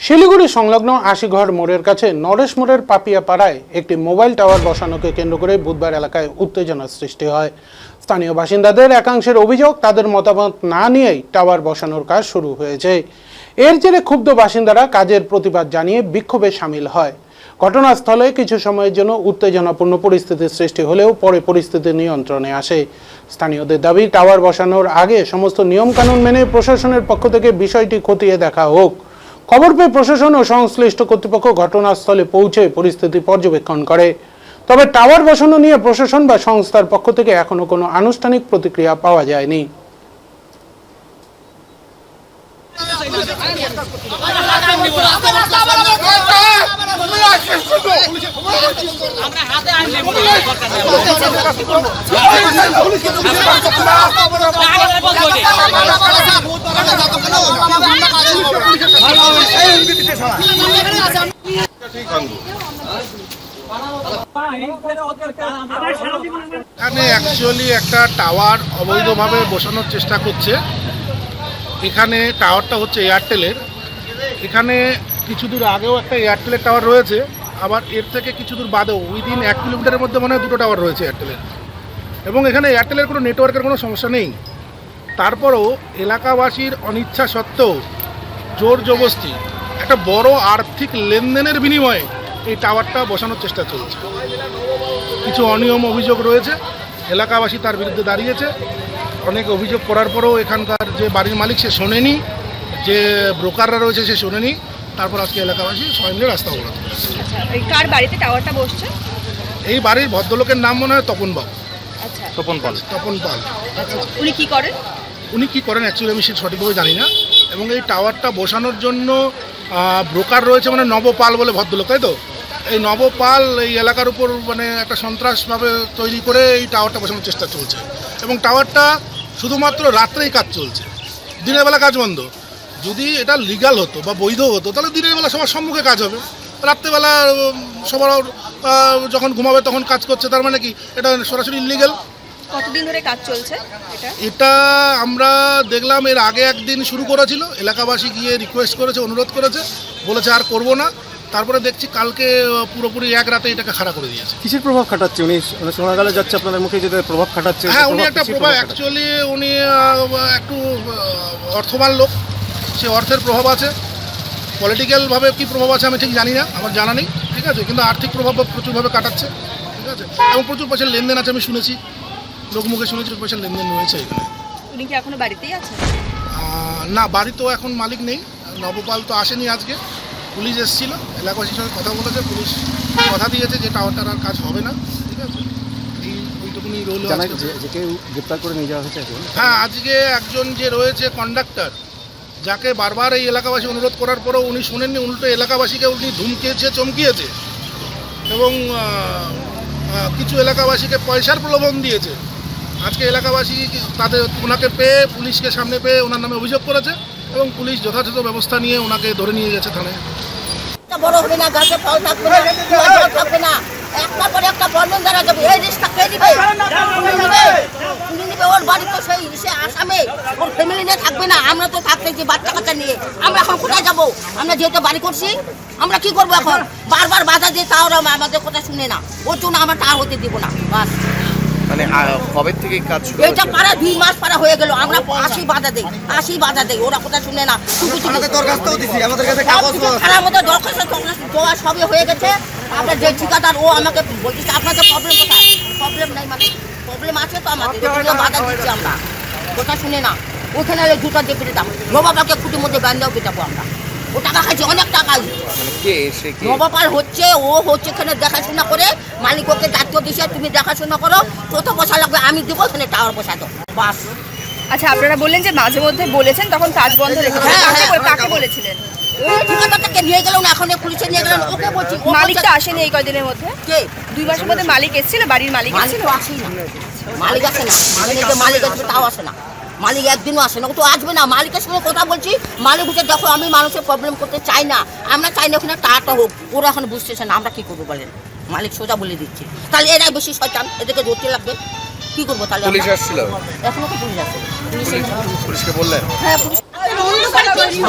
শিলিগুড়ি সংলগ্ন আশিঘর মোড়ের কাছে নরেশ মোড়ের পাপিয়া পাড়ায় একটি মোবাইল টাওয়ার বসানোকে কেন্দ্র করে বুধবার এলাকায় উত্তেজনার সৃষ্টি হয়। স্থানীয় বাসিন্দাদের একাংশের অভিযোগ, তাদের মতামত না নিয়েই টাওয়ার বসানোর কাজ শুরু হয়েছে। এর জেরে ক্ষুব্ধ বাসিন্দারা কাজের প্রতিবাদ জানিয়ে বিক্ষোভে সামিল হয়। ঘটনাস্থলে কিছু সময়ের জন্য উত্তেজনাপূর্ণ পরিস্থিতির সৃষ্টি হলেও পরে পরিস্থিতি নিয়ন্ত্রণে আসে। স্থানীয়দের দাবি, টাওয়ার বসানোর আগে সমস্ত নিয়মকানুন মেনে প্রশাসনের পক্ষ থেকে বিষয়টি খতিয়ে দেখা হোক। খবর পেয়ে প্রশাসন ও সংশ্লিষ্ট কর্তৃপক্ষ ঘটনাস্থলে পৌঁছে পরিস্থিতি পর্যবেক্ষণ করে। তবে টাওয়ার বসানো নিয়ে প্রশাসন বা সংস্থার পক্ষ থেকে এখনো কোনো আনুষ্ঠানিক প্রতিক্রিয়া পাওয়া যায়নি। এখানে অ্যাকচুয়ালি একটা টাওয়ার অবৈধভাবে বসানোর চেষ্টা করছে। এখানে টাওয়ারটা হচ্ছে এয়ারটেলের। এখানে কিছু দূর আগেও একটা এয়ারটেলের টাওয়ার রয়েছে, আবার এর থেকে কিছু দূর বাদেও উইদিন 1 কিলোমিটারের মধ্যে মনে হয় 2টো টাওয়ার রয়েছে এয়ারটেলের। এবং এখানে এয়ারটেলের কোনো নেটওয়ার্কের কোনো সমস্যা নেই। তারপরও এলাকাবাসীর অনিচ্ছা সত্ত্বেও জোর জবরদস্তি একটা বড় আর্থিক লেনদেনের বিনিময়ে এই টাওয়ারটা বসানোর চেষ্টা চলছে। কিছু অনিয়ম অভিযোগ রয়েছে, এলাকাবাসী তার বিরুদ্ধে দাঁড়িয়েছে। অনেক অভিযোগ করার পরেও এখানকার যে বাড়ির মালিক সে শোনেনি, যে ব্রোকাররা রয়েছে সে শোনেনি। তারপর আজকে এলাকাবাসী সবাই মিলে রাস্তা অবরোধ করেছে। কার বাড়িতে টাওয়ারটা বসছে? এই বাড়ির ভদ্রলোকের নাম মনে হয় তপন বাবু। আচ্ছা, তপন পাল। আচ্ছা, উনি কি করেন? উনি কি করেন অ্যাকচুয়ালি আমি সেটা সঠিকভাবে জানি না। এবং এই টাওয়ারটা বসানোর জন্য ব্রোকার রয়েছে, মানে নবপাল বলে ভদ্রলোক, তাই তো? এই নবপাল এই এলাকার উপর মানে একটা সন্ত্রাসভাবে তৈরি করে এই টাওয়ারটা বসানোর চেষ্টা চলছে। এবং টাওয়ারটা শুধুমাত্র রাত্রেই কাজ চলছে, দিনের বেলা কাজ বন্ধ। যদি এটা লিগ্যাল হতো বা বৈধ হতো তাহলে দিনের বেলা সবার সম্মুখে কাজ হবে, রাত্রেবেলা সবার যখন ঘুমাবে তখন কাজ করছে, তার মানে কি এটা সরাসরি ইলিগ্যাল। কতদিন ধরে কাজ চলছে এটা? আমরা দেখলাম এর আগে একদিন শুরু করেছিল, এলাকাবাসী গিয়ে রিকোয়েস্ট করেছে, অনুরোধ করেছে, বলেছে আর করবো না। তারপরে দেখছি কালকে পুরোপুরি এক রাতে এটাকে খাড়া করে দিয়েছে। কিসের প্রভাব খাটাচ্ছে উনি? শোনা গেল যাচ্ছে আপনাদের মুখে যে প্রভাব খাটাচ্ছে। হ্যাঁ, উনি একটা প্রভাব, অ্যাকচুয়ালি উনি একটু অর্থবান লোক, সে অর্থের প্রভাব আছে। পলিটিক্যালভাবে কী প্রভাব আছে আমি ঠিক জানি না, আমার জানা নেই, ঠিক আছে। কিন্তু আর্থিক প্রভাব প্রচুরভাবে কাটাচ্ছে, ঠিক আছে। এবং প্রচুর পয়সার লেনদেন আছে, আমি শুনেছি, লোকমুখে শুনেছি পয়সার লেনদেন রয়েছে এখানে। উনি কি এখনো বাড়িতেই আছেন? না, বাড়ি তো এখন মালিক নেই। নবপাল তো আসেনি আজকে, পুলিশ এসেছিল, এলাকাবাসীর সঙ্গে কথা বলেছে, পুলিশ কথা দিয়েছে যে টাওয়ারটার আর কাজ হবে না, ঠিক আছে। ওইটুকুনি রোল যে কেউ গ্রেপ্তার করে নিয়ে যাওয়া হয়েছে। হ্যাঁ, আজকে একজন যে রয়েছে কন্ডাক্টর, যাকে বারবার এই এলাকাবাসী অনুরোধ করার পরেও উনি শোনেননি, উল্টো এলাকাবাসীকে উনি ধুমকিয়েছে, চমকিয়েছে এবং কিছু এলাকাবাসীকে পয়সার প্রলোভন দিয়েছে। আজকে এলাকাবাসী তাদের ওনাকে পেয়ে, পুলিশকে সামনে পেয়ে ওনার নামে অভিযোগ করেছে এবং পুলিশ যথাযথ ব্যবস্থা নিয়ে ওনাকে ধরে নিয়ে গেছে থানায়। বড় হবে না, গাছে ফল থাকবে না, জল থাকবে না, একটা পরে একটা বন্ধন ধরা যাবে। এই রিস্কটা কে দিবে? উনি নিবে। ওর বাড়ি তো সেই সে আসামে, ওর ফ্যামিলি নিয়ে থাকবে না। আমরা তো থাকতে যে বাচ্চা কাচ্চা নিয়ে আমরা এখন কোথায় যাবো? আমরা যেহেতু বাড়ি করছি, আমরা কি করবো এখন? বারবার বাধা দিয়ে তাও আমাদের কথা শুনে না, ওর জন্য আমরা টাওয়ার হতে দিব না। বাস, মানে কবে থেকে কাজ শুরু? এইটা পারা 2 মাস পারা হয়ে গেল। আমরা 80 বাধা দেই, ওরা কথা শুনে না। খেলার মধ্যে দরখাস্ত দেওয়া সবই হয়ে গেছে। আপনার যে ঠিকাদার ও আমাকে বলছে আপনাদের প্রবলেম কোথায়? প্রবলেম নাই, মানে প্রবলেম আছে তো আমাদের, বাধা দিচ্ছি আমরা, কথা শুনে না। ওখানে জুতা দিয়ে পেটে দাম, নবাবাকে খুঁটির মধ্যে বান্ধাও পেটাবো আমরা। ও টাকা খাইছে, অনেক টাকা। নবাপাল হচ্ছে, ও হচ্ছে এখানে দেখাশোনা করে, মালিক ওকে দায়িত্ব দিছে, তুমি দেখাশোনা করো, কত পয়সা লাগবে আমি দেবো, এখানে টাওয়ার পয়সা দাও, বাস। আচ্ছা, আপনারা বললেন যে মাঝে মধ্যে বলেছেন তখন কাজ বন্ধ রেখেছেন, কাকে বলেছিলেন? ঠিকাদারটাকে নিয়ে গেল না, এখন পুলিশে নিয়ে গেলেন, ওকে বলছি। মালিক তো আসেনি এই কয়দিনের মধ্যে? কে? 2 মাসের মধ্যে মালিক এসেছিল, বাড়ির মালিক এসেছিল? মালিক আসে না, মালিক আসবে তাও আসে না, মালিক একদিনও আসে না, ও তো আসবে না। মালিকের সঙ্গে কথা বলছি, মালিক বুঝে দেখো আমি মানুষের প্রবলেম করতে চাই না, আমরা চাই না ওখানে টাটা হোক। ওরা এখন বুঝতেছে না, আমরা কি করবো বলেন? মালিক সোজা বলে দিচ্ছি, তাহলে এরাই বেশি শয়তান, এদেরকে ধরতে লাগবে। কি করবো তাহলে? পুলিশ আসছিল? এখনো তো পুলিশ আসে। পুলিশকে বললেন? হ্যাঁ, পুলিশ